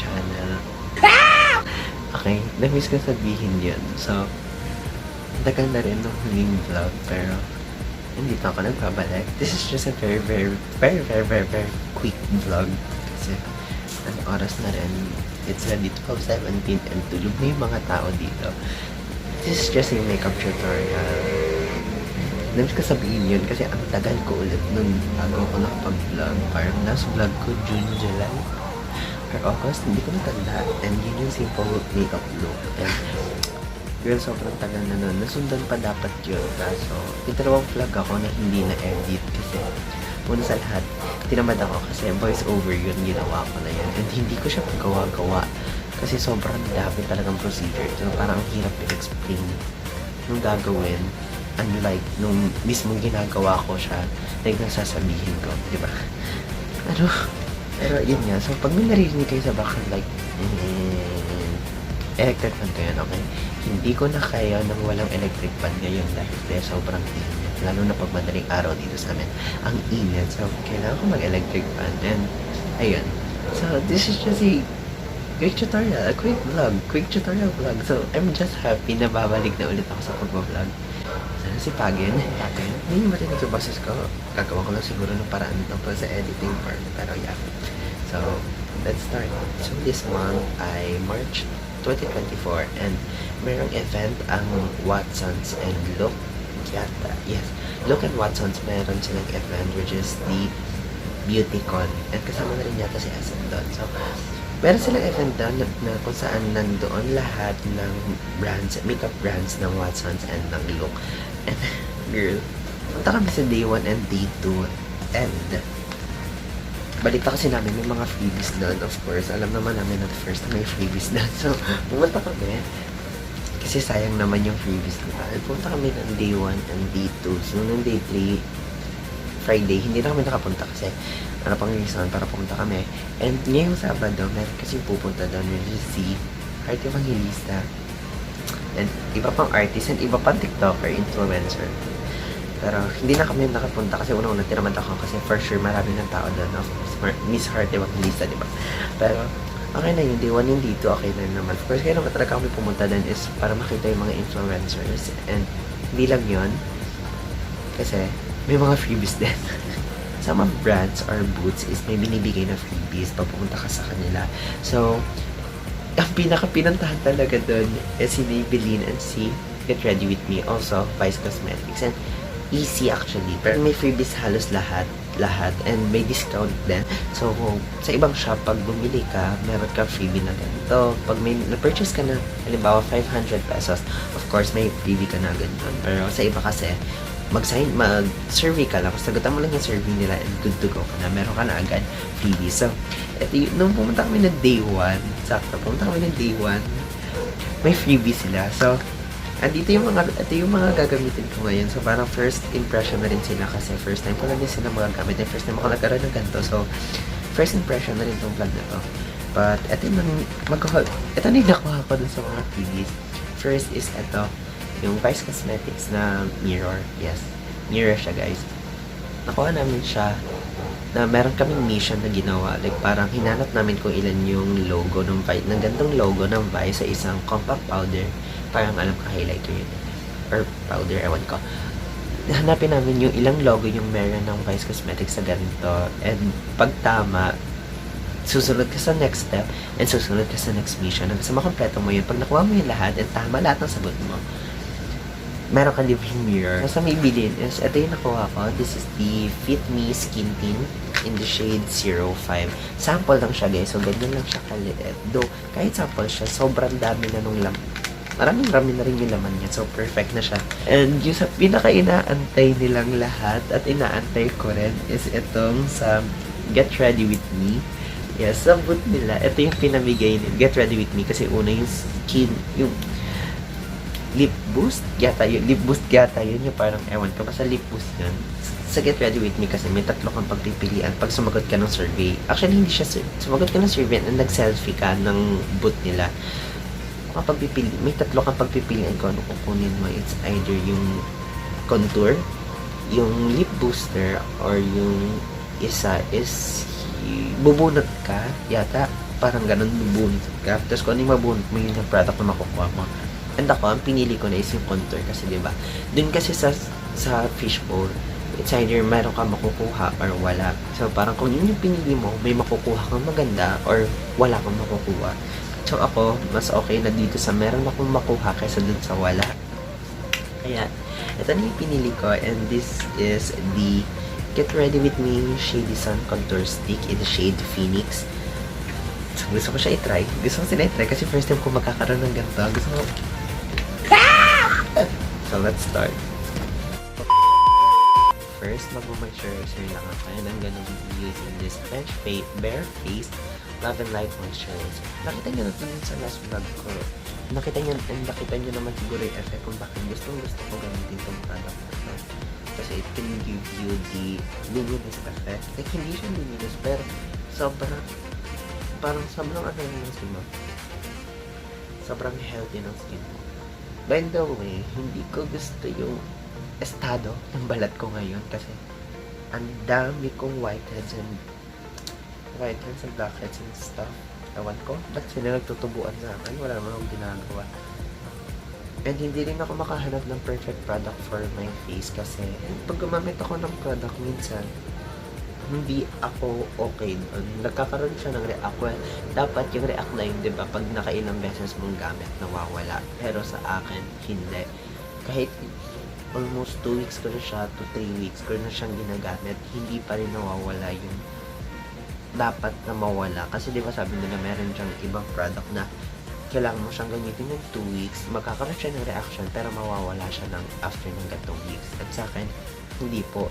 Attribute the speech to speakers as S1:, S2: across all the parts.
S1: channel. Okay, na-miss ko sabihin yun. So, tagal na rin nung huling vlog, pero hindi pa ako nagbabalik. This is just a very quick vlog. Kasi, ang oras na rin, it's already 12:17 and tulog na yung mga tao dito. This is just a makeup tutorial. Namiss ko sabihin yun kasi ang tagal ko ulit nun bago ako nakapag-vlog. Parang last vlog ko, June, July, or August, hindi ko natanda. And yun yung simple makeup look. And girl, sobrang tagal na nun. Nasundan pa dapat yun. Kaso, italawang vlog ako na hindi na-edit kasi una sa lahat, tinamad ako kasi voice over yun, ginawa ko na yun. And hindi ko siya paggawa-gawa kasi sobrang dami talagang procedure. So, parang ang hirap i-explain nung gagawin. Unlike nung mismong ginagawa ko siya, like nang sasabihin ko, di ba? Pero yun nga, so pag may narinig kayo sa background, like, electric fan ko yan, okay? Hindi ko na kaya nang walang electric fan ngayon dahil sobrang init. Lalo na pag madaling araw dito sa amin. Ang init. So, kailangan ko mag-electric fan. And, ayun. So, this is just a quick tutorial. A quick tutorial vlog. So, I'm just happy na babalik na ulit ako sa pag-vlog. Sana si Pagin. Hindi nyo marinig yung boses ko. Gagawa ko lang siguro ng paraan tungkol sa editing part. Pero, yeah. So, let's start. So, this month ay March 2024 and merong event ang Watsons and Look yata. Yes, Look and Watsons meron silang event which is the BeautyCon and kasama na rin yata si SM doon. So, meron silang event doon na kung saan nandoon lahat ng brands, makeup brands ng Watsons and ng Look. And girl, punta kami sa day 1 and day 2 and balita kasi namin may mga freebies doon, of course. Alam naman namin na first may freebies doon. So, pumunta kami. Kasi sayang naman yung freebies, diba? Pumunta kami ng day 1 and day 2. So, nung day 3, Friday, hindi na kami nakapunta kasi ano pang reason para pumunta kami. And ngayong Sabado, meron kasi pupunta doon which is si Art Evangelista. And iba pang artist and iba pang TikToker, influencer. Pero hindi na kami nakapunta kasi una-una tinamad ako kasi for sure marami ng tao doon. Of course, Miss Heart Evangelista, diba? Pero okay na yun, day 1 yung dito, okay na naman. Of course, kaya naman talaga kami pumunta doon is para makita yung mga influencers. And hindi lang yun, kasi may mga freebies din. Sa mga brands or booths is may binibigay na freebies pag pumunta ka sa kanila. So, ang pinaka-pinuntahan talaga doon is si Maybelline and si Get Ready With Me, also Vice Cosmetics. And easy actually, pero may freebies halos lahat and may discount din. So, sa ibang shop, pag bumili ka, meron ka freebie na ganito. Pag may na-purchase ka na, halimbawa 500 pesos, of course, may freebie ka na ganito. Pero sa iba kasi, mag-survey ka lang, sagutan mo lang yung survey nila and good to go ka na. Meron ka na agad freebie. So, nung pumunta kami ng day 1, sakto, pumunta kami ng day 1, may freebie sila. So, ito yung mga gagamitin ko ngayon. So, parang first impression na rin sila kasi first time ko lang din sila magagamit. And first time ako nagkaroon ng ganito. So, first impression na rin itong vlog na to. But, ito na yung nakuha ko dun sa mga freebies. First is ito, yung Vice Cosmetics na mirror. Yes, mirror siya, guys. Nakuha namin siya na meron kaming mission na ginawa. Like, parang hinanap namin kung ilan yung logo ng Vice, ng gantong logo ng Vice sa isang compact powder. Parang alam ka, highlighter yun. Or powder, ewan ko. Hanapin namin yung ilang logo yung meron ng Vice Cosmetics sa ganito. And pag tama, susunod ka sa next step and susunod ka sa next mission. Hanggang sa makompleto mo yun. Pag nakuha mo yung lahat and tama lahat ng sagot mo, meron ka living mirror. Nasa may bilin is, ito yung nakuha ko. This is the Fit Me Skin Tint in the shade 05. Sample lang siya, guys. So, ganyan lang siya kaliit. Though, kahit sample siya, sobrang dami na nung Maraming na rin yung laman niya. So, perfect na siya. And yung sa pinaka-inaantay nilang lahat at inaantay ko rin is itong sa Get Ready With Me. Yes, sa boot nila. Ito yung pinamigay nila. Get Ready With Me. Kasi una yung skin, yung lip boost. Lip boost yata yun. Yung parang, ewan ko, basta lip boost yun. Sa Get Ready With Me kasi may tatlo kang pagpipilian pag sumagot ka ng survey. Actually, hindi siya sumagot ka ng survey and nag-selfie ka ng boot nila. May tatlo kang pagpipilian kung ano kukunin mo. It's either yung contour, yung lip booster, or yung isa is bubunot ka yata. parang ganun, bubunot ka. Tapos kung ano yung mabunot mo, yun yung product na makukuha mo. And ako, ang pinili ko na is yung contour kasi, di ba? Dun kasi sa fishbowl, it's either meron ka makukuha or wala. So, parang kung yun yung pinili mo, may makukuha kang maganda or wala kang makukuha. So, ako, mas okay na dito sa meron akong makuha kaysa dun sa wala. Kaya, ito na yung pinili ko and this is the Get Ready With Me Shady Sun Contour Stick in the shade Phoenix. So, gusto ko siya i-try. Gusto ko sila i-try kasi first time ko magkakaroon ng ganito. Gusto ko... So, let's start. First, mag-moisturizer lang ako and I'm gonna be using this Bare Face Love and Light Moisturizer. Nakita nyo na ito sa last vlog ko. Nakita nyo naman siguro yung effect kung bakit gusto ko gamitin itong product na ito. Kasi it can give you the luminous effect. Like, hindi siya luminous, pero parang sobrang ano ng skin mo. Sobrang healthy ng skin mo. By the way, hindi ko gusto yung estado ng balat ko ngayon kasi ang dami kong whiteheads and blackheads and stuff. Ewan ko, ba't sila nagtutubuan sa akin? Wala naman akong ginagawa. And hindi rin ako makahanap ng perfect product for my face kasi pag gumamit ako ng product minsan, hindi ako okay doon. Nagkakaroon siya ng react. Well, dapat yung react na yun, diba? Pag nakailang beses mong gamit, nawawala. Pero sa akin, hindi. Kahit almost 2 weeks ko na siya, to 3 weeks ko na siyang ginagamit, hindi pa rin nawawala yung dapat na mawala. Kasi diba sabi nila meron siyang ibang product na kailangan mo siyang gamitin ng 2 weeks, magkakaroon siya ng reaction, pero mawawala siya ng after ng gatong weeks. At sa akin, hindi po.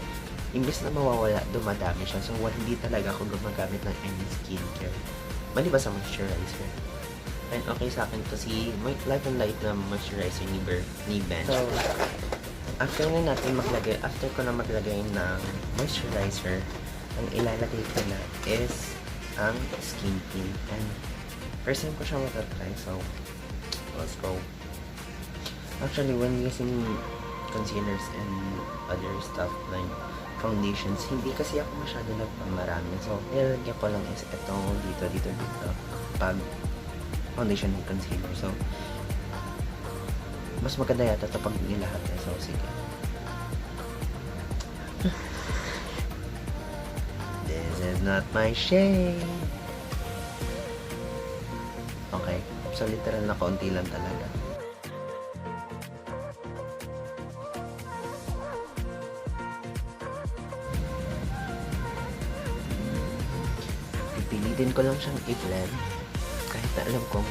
S1: Imbes na mawawala, dumadami siya. So, hindi talaga ako gumagamit ng any skincare. Maliban sa moisturizer. And okay sa akin to si Light and Light na moisturizer ni Ben. So, after ko na maglagay ng moisturizer, ang ilalagay ko na is ang skin tint. And first time ko siya matatry, so let's go. Actually, when using concealers and other stuff like foundations, hindi kasi ako masyado nagpamarami. So, nilalagyan ko lang is ito, dito, pag foundation and concealer. So, mas maganda yata ito pag nilahat eh. So, sige. This is not my shade. Okay. So, literal na kaunti lang talaga. Pipilitin ko lang siyang i-blend. Kahit na alam kong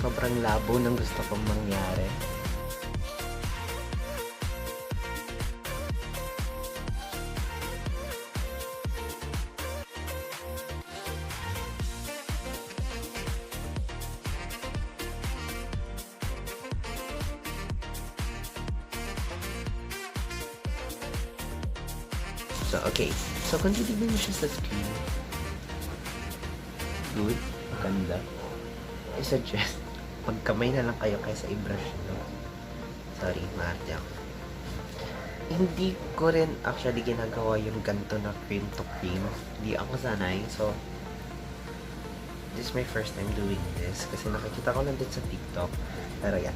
S1: sobrang labo ng gusto kong mangyari. So, okay. So, kung titignan nyo siya sa screen, good, maganda. I suggest, magkamay na lang kayo kaysa i-brush nyo. Sorry, maarte ako. Hindi ko rin actually ginagawa yung ganito na cream to cream. Hindi ako sanay. So, this is my first time doing this. Kasi nakikita ko lang din sa TikTok. Pero yan.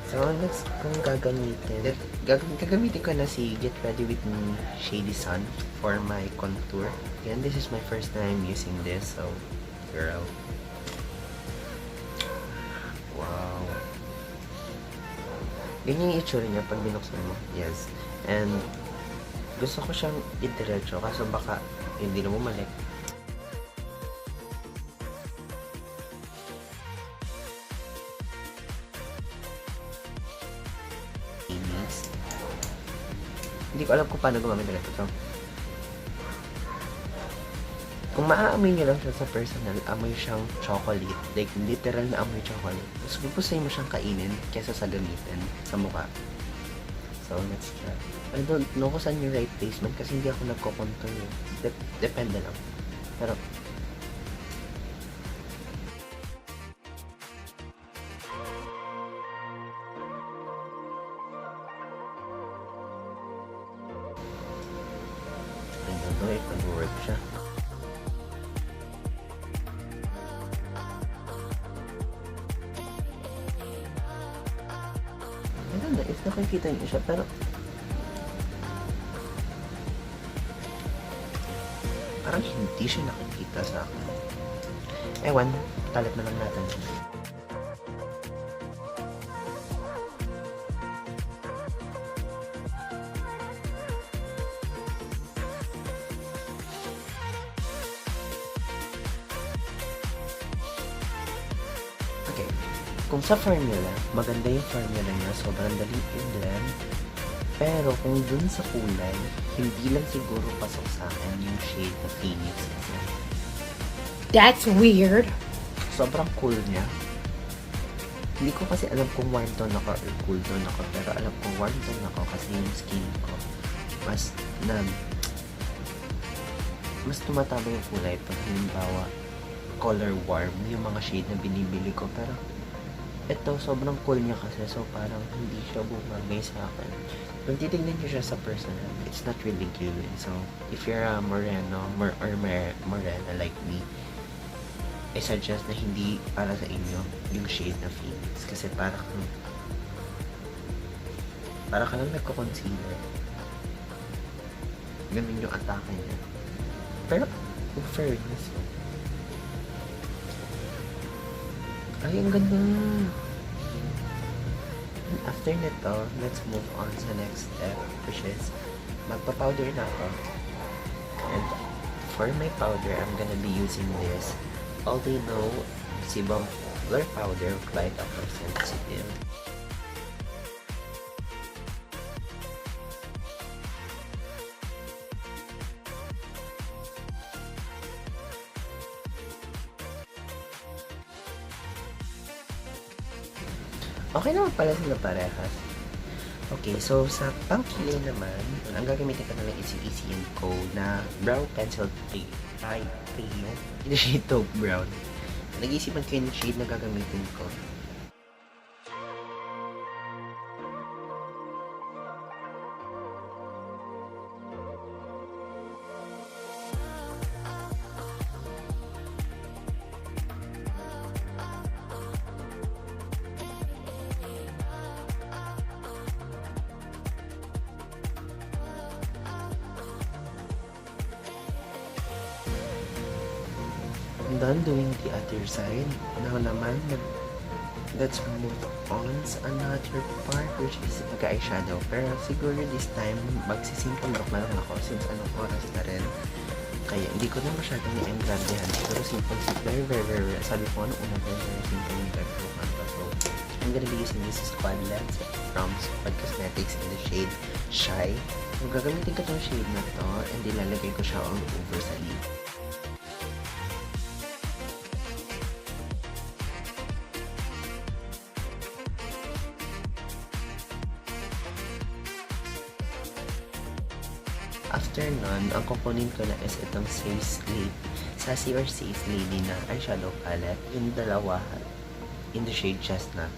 S1: So, next kung gagamitin ko na si Get Ready With Me Shady Sun for my contour. Again, this is my first time using this. So, girl. Wow. Ganyan yung itsura niya pag binuksan mo. Yes. And, gusto ko siyang idiretso kaso baka hindi na bumalik. Hindi ko alam kung paano gumamit na ito. So, kung maaamoy nyo lang siya sa personal, amoy siyang chocolate. Like, literal na amoy chocolate. Mas gupusay mo siyang kainin kesa sa gamitin sa mukha. So, let's try. I don't know kung saan yung right placement kasi hindi ako nagko-contour. Depende lang. Pero, I don't know if nag-work siya. don't know if nakikita niyo siya, pero parang hindi siya nakikita sa akin. Ewan, talit na lang natin. Okay, kung sa formula, maganda yung formula niya, sobrang daling i-blend. Pero kung dun sa kulay, hindi lang siguro pasok sa akin yung shade na Phoenix kasi
S2: That's weird.
S1: sobrang cool niya. Hindi ko kasi alam kung warm tone ako or cool tone ako, pero alam ko warm tone ako kasi yung skin ko mas tumatama yung kulay pag halimbawa color warm yung mga shade na binibili ko, pero ito sobrang cool niya kasi, so parang hindi siya bumagay sa akin. Kung titignan niyo siya sa personal, it's not really giving. So if you're a morena like me, I suggest na hindi para sa inyo yung shade na Phoenix kasi para ka lang nagko-concealer. Ganun yung atake niya. Pero in fairness, ay, ang ganda. And after nito, let's move on sa next step, which is magpa-powder na ako. And for my powder, I'm gonna be using this Altino Sebum Blur Powder Light Upper Sensitive. Okay naman pala sila parehas. Okay, so sa pangkilay naman, ang gagamitin ko na lang is yung Easy & Co na brown pencil trio in the shade taupe brown. Nag-iisipan ko yung shade na gagamitin ko. I'm done doing the other side. Now naman, let's move on sa another part, which is pag-eyeshadow. Pero siguro this time, magsisimple look na lang ako since anong oras na rin. Kaya hindi ko na masyadong i-engrandehan. Siguro simple, very, sabi ko ano una, very simple yung gagawin ko. So, I'm gonna be using this squad lens from Squad Cosmetics in the shade Shy. So, gagamitin ko tong shade na to and ilalagay ko siya all over sa lid. After nun, ang kukunin ko na is itong Sassy or Safe Lady na eyeshadow palette. Yung dalawa in the shade Chestnut.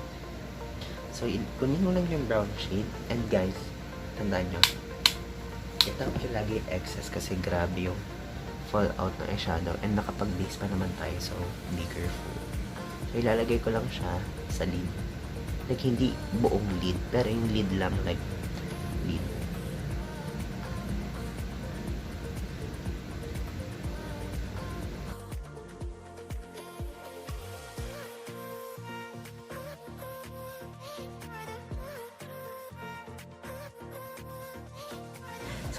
S1: So, kunin mo lang yung brown shade. And guys, tandaan nyo, ito yung lagi excess kasi grabe yung fallout ng eyeshadow. And nakapag-base pa naman tayo, so be careful. So, ilalagay ko lang siya sa lid. Like, hindi buong lid, pero yung lid lang, like, lid.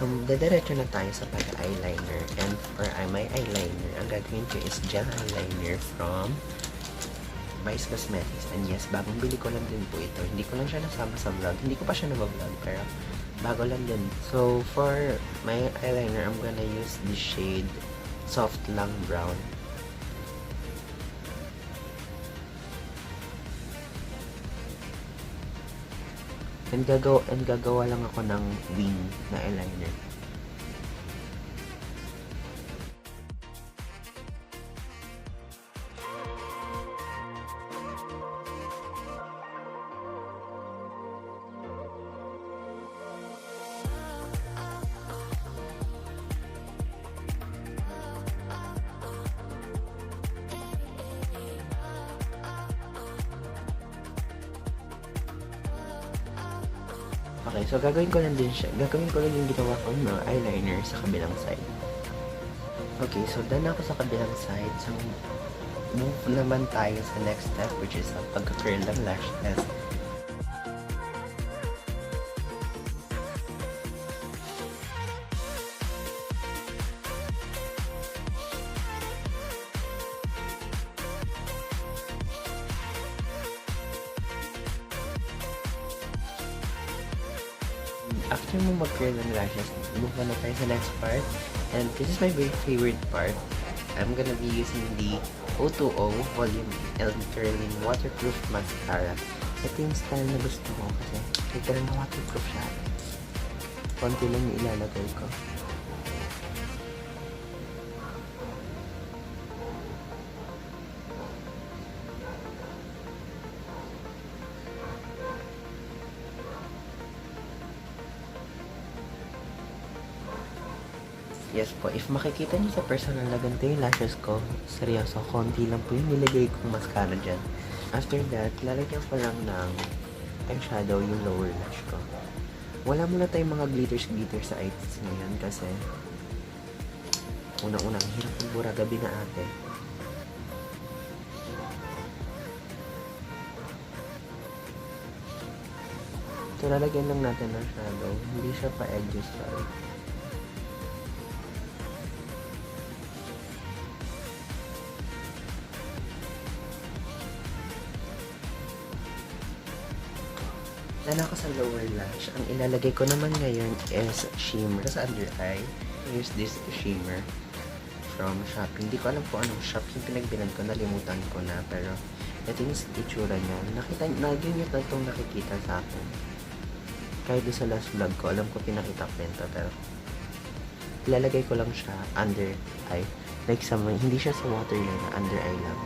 S1: So, dadiretso na tayo sa pag-eyeliner. And for my eyeliner, ang gagawin ko is gel eyeliner from Vice Cosmetics. And yes, bagong bili ko lang din po ito. Hindi ko lang siya nasama sa vlog. Hindi ko pa siya nabavlog, pero bago lang din. So, for my eyeliner, I'm gonna use the shade Soft Lang Brown. And gagawa lang ako ng wing na eyeliner. Okay, so gagawin ko lang yung ginawa ko ng eyeliner sa kabilang side. Okay, so done ako sa kabilang side. So, move naman tayo sa next step, which is ang pagka-curl ng lashes. After mo mag-curl ng lashes, move on na tayo sa next part. And this is my very favorite part. I'm gonna be using the O2O Volume and Curling Waterproof Mascara. Ito yung style na gusto ko kasi literal na waterproof siya. Konti lang yung ilalagay ko. Yes po, if makikita niyo sa personal na ganito yung lashes ko, seryoso, konti lang po yung nilagay kong mascara dyan. After that, lalagyan ko lang ng eyeshadow yung lower lash ko. Wala muna tayong mga glitters sa eyes ngayon kasi unang-unang hirap magbura gabi na ate. So, lalagyan lang natin ng shadow. Hindi siya pa-edges, sorry. Dala ko sa lower lash. Ang ilalagay ko naman ngayon is shimmer sa under eye. Here's this shimmer from Shopee. Hindi ko alam kung anong shop yung pinagbilan ko. Nalimutan ko na. Pero ito yung itsura niya. Naging yun na itong nakikita sa akin. Kahit sa last vlog ko, alam ko pinakita ko ito. Pero ilalagay ko lang siya under eye. Like hindi siya sa waterline na under eye lang.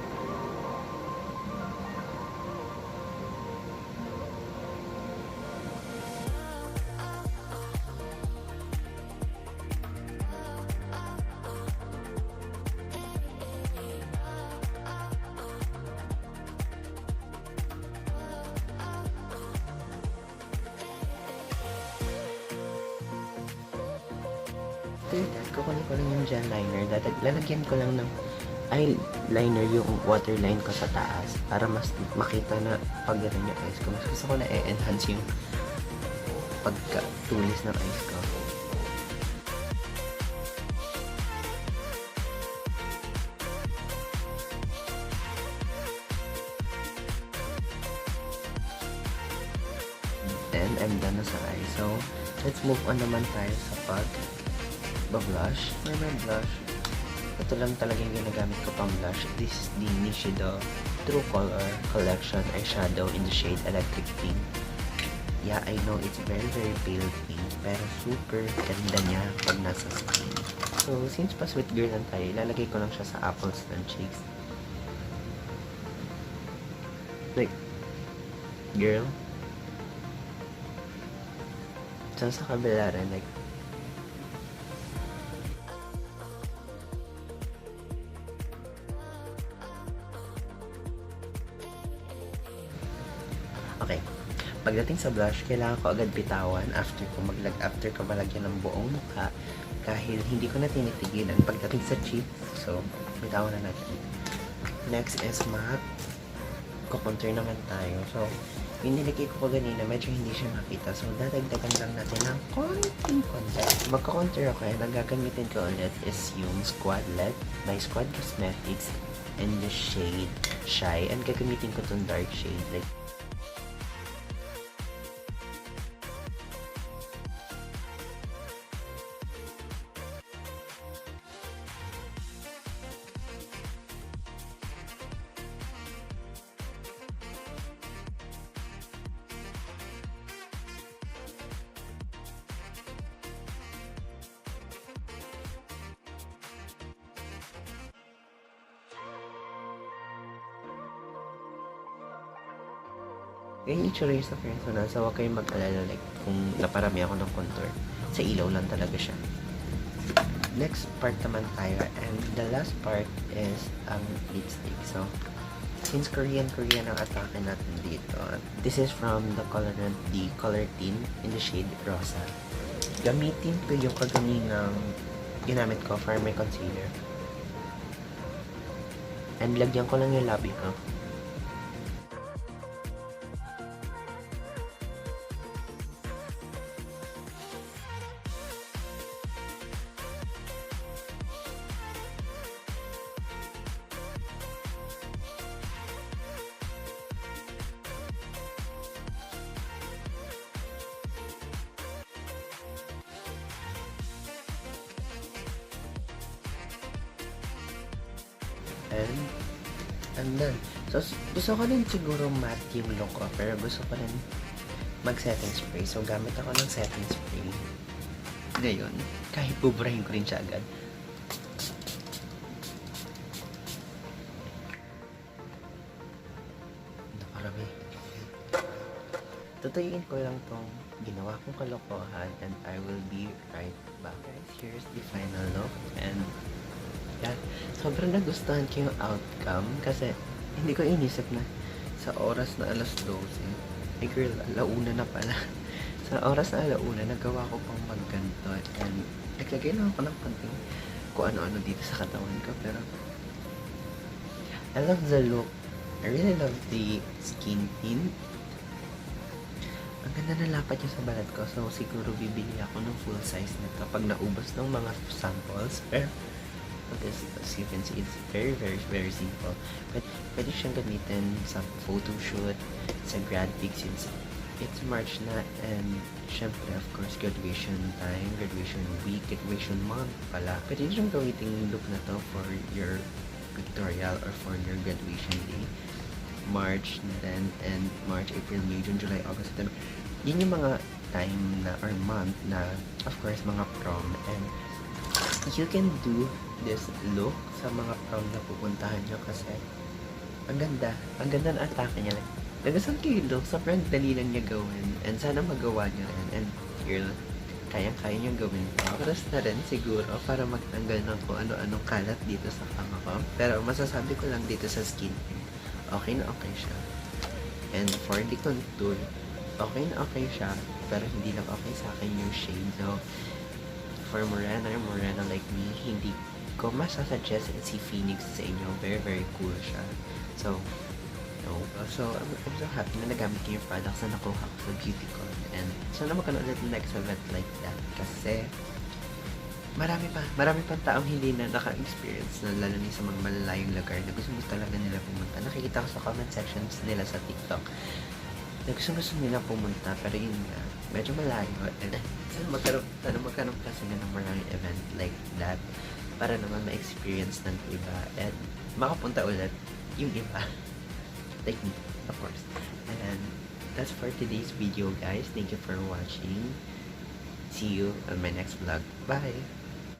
S1: After that, kukunin ko lang yung gel liner. Lalagyan ko lang ng eyeliner yung waterline ko sa taas para mas makita na pag gano'n yung eyes ko. Mas gusto ko na enhance yung pagkatulis ng eyes ko. Then, I'm done na sa eye. So, let's move on naman tayo sa blush. For my blush, ito lang talaga yung ginagamit ko pang blush. This is the Nishido True Color Collection Eyeshadow in the shade Electric Pink. Yeah, I know it's very pale pink, pero super ganda niya pag nasa skin. So, since pa sweet girl lang tayo, ilalagay ko lang siya sa apples and cheeks. Like, girl. So, sa kabila rin, like, okay. Pagdating sa blush, kailangan ko agad bitawan after ko malagyan ng buong mukha dahil hindi ko na tinitigilan pagdating sa cheek. So, bitawan na natin. Next is matte. Kukontour naman tayo. So, yung nilagay ko kanina, medyo hindi siya makita. So, dadagdagan lang natin ng konting contour. Magka-contour ako and ang gagamitin ko ulit is yung Squad LED by Squad Cosmetics in the shade Shy. And gagamitin ko itong dark shade. Like, ganyan yung tsura sa personal. So, huwag kayong mag-alala like kung naparami ako ng contour. Sa ilaw lang talaga siya. Next part naman tayo. And the last part is ang lipstick. So, Since Korean ang atake natin dito, this is from the color tint in the shade Rosa. Gamitin ko yung kagamingang ginamit ko for my concealer. And lagyan ko lang yung labi ko. And done. So, gusto ko rin siguro matte yung look ko, pero gusto ko rin mag-setting spray. So, gamit ako ng setting spray. Ngayon, kahit buburahin ko rin siya agad. Nakarami. Tutuyuin ko lang tong ginawa kong kalokohan and I will be right back. Guys, here's the final look and yan. Sobrang nagustuhan ko yung outcome kasi hindi ko inisip na sa oras na alas 12, ay girl, alauna na pala. Sa oras na alauna, nagawa ko pang magganto and naglagay lang ako ng konting kung ano-ano dito sa katawan ko pero I love the look. I really love the skin tint. Ang ganda na lapat niya sa balat ko so siguro bibili ako ng full size nito pag naubos ng mga samples pero as you can see, it's very simple. But pwede siyang gamitin sa photo shoot, sa grad pics since it's March na and syempre of course graduation time, graduation week, graduation month pala. Pwede siyang gamitin yung look na to for your pictorial or for your graduation day. March then and March, April, May, June, July, August, September. Yun yung mga time na or month na of course mga prom and you can do this look sa mga prom na pupuntahan nyo kasi ang ganda ng atake niya. Nagasang ko yung look, sobrang dali lang niya gawin and sana magawa niya rin and girl, kayang-kaya niyang gawin ito. Oras na rin siguro para magtanggal ng kung ano-anong kalat dito sa kama ko pero masasabi ko lang dito sa skin okay na okay siya and for the contour okay na okay siya pero hindi lang okay sa akin yung shade so for Morena like me, hindi ko masasuggest si Phoenix sa inyo. Very cool siya. So, no. So, I'm so happy na nagamit ko yung products na nakuha ko sa BeautyCon. And sana magkaroon ulit ng next event like that. Kasi, marami pang taong hindi na naka-experience na lalo sa mga malalayong lugar na gusto talaga nila pumunta. Nakikita ko sa comment sections nila sa TikTok na gusto nila pumunta pero yun nga, medyo malayo and sana magkaroon kasi nga ng maraming event like that para naman ma-experience ng iba and makapunta ulit yung iba like me, of course. And that's for today's video guys. Thank you for watching. See you on my next vlog. Bye!